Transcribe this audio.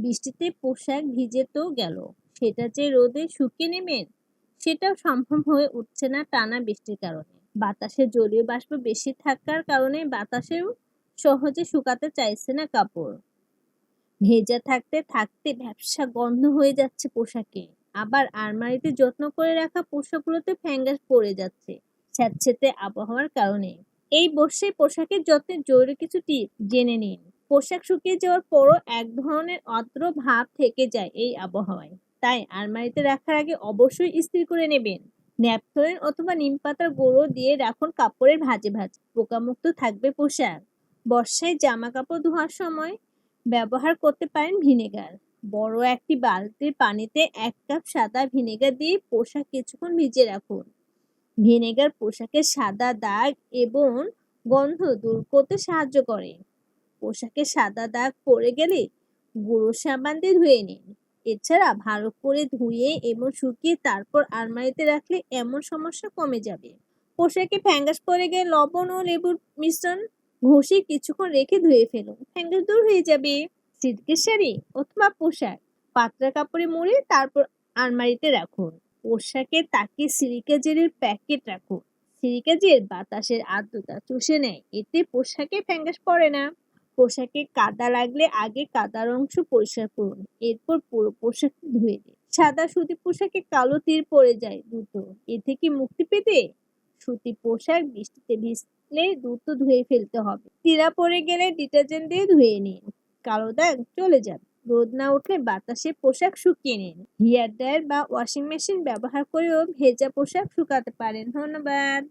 বৃষ্টিতে পোশাক ভিজে তো গেল, সেটা যে রোদে শুকিয়ে নেবেন সেটাও সম্ভব হয়ে উঠছে না টানা বৃষ্টির কারণে। বাতাসে জলীয় বাষ্প বেশি থাকার কারণে বাতাসেও সহজে শুকাতে চাইছে না কাপড়। ভেজা থাকতে থাকতে ভ্যাপসা গন্ধ হয়ে যাচ্ছে পোশাকে। আবার আলমারিতে যত্ন করে রাখা পোশাকগুলোতে ফ্যাঙ্গাস পড়ে যাচ্ছে স্যাঁতসেঁতে আবহাওয়ার কারণে। এই বর্ষায় পোশাকের যত্নের জরুরি কিছু টিপ জেনে নিন। পোশাক শুকিয়ে যাওয়ার পরও এক ধরনের আর্দ্র ভাব থেকে যায় এই আবহাওয়ায়, তাই আলমারিতে রাখার আগে অবশ্যই ইস্ত্রি করে নেবেন। ন্যাপথলিন অথবা নিম পাতার গুঁড়ো দিয়ে রাখুন কাপড়ের ভাঁজে ভাঁজে, পোকামুক্ত থাকবে পোশাক। বর্ষায় জামা কাপড় ধোয়ার সময় ব্যবহার করতে পারেন ভিনেগার। বড় একটি বালতির পানিতে 1 কাপ সাদা ভিনেগার দিয়ে পোশাক কিছুক্ষণ ভিজিয়ে রাখুন। ভিনেগার পোশাকের সাদা দাগ এবং গন্ধ দূর করতে সাহায্য করে। পোশাকে সাদা দাগ পড়ে গেলে গুঁড়ো সাবান দিয়ে ধুয়ে নিন। এছাড়া ভালো করে ধুয়ে এবং শুকিয়ে তারপর আলমারিতে রাখলে এমন সমস্যা কমে যাবে। পোশাকে ফ্যাঙ্গাস পড়ে গেলে লবণ ও লেবুর মিশ্রণ ঘষে কিছুক্ষণ রেখে ধুয়ে ফেলুন, ফ্যাঙ্গাস দূর হয়ে যাবে। সিল্কের শাড়ি অথবা পোশাক পাতলা কাপড়ে মুড়ে তারপর আলমারিতে রাখুন। পোশাকের তাকে সিলিকা জেলের প্যাকেট রাখুন। সিলিকা জেল বাতাসের আর্দ্রতা চুষে নেয়, এতে পোশাকে ফ্যাঙ্গাস পড়ে না। পোশাকে কাদা লাগলে আগে কাদার অংশ পরিষ্কার করুন, এরপর পুরো পোশাক ধুয়ে দিন। সাদা সুতি পোশাকে কালো তীর পড়ে যায় দ্রুত, এ থেকে মুক্তি পেতে সুতি পোশাক বৃষ্টিতে ভিজলে দ্রুত ধুয়ে ফেলতে হবে। তীরা পড়ে গেলে ডিটারজেন্ট দিয়ে ধুয়ে নিন, কালো দাগ চলে যাবে। রোদ না উঠলে বাতাসে পোশাক শুকিয়ে নিন। হেয়ার ড্রায়ার বা ওয়াশিং মেশিন ব্যবহার করেও ভেজা পোশাক শুকাতে পারেন। ধন্যবাদ।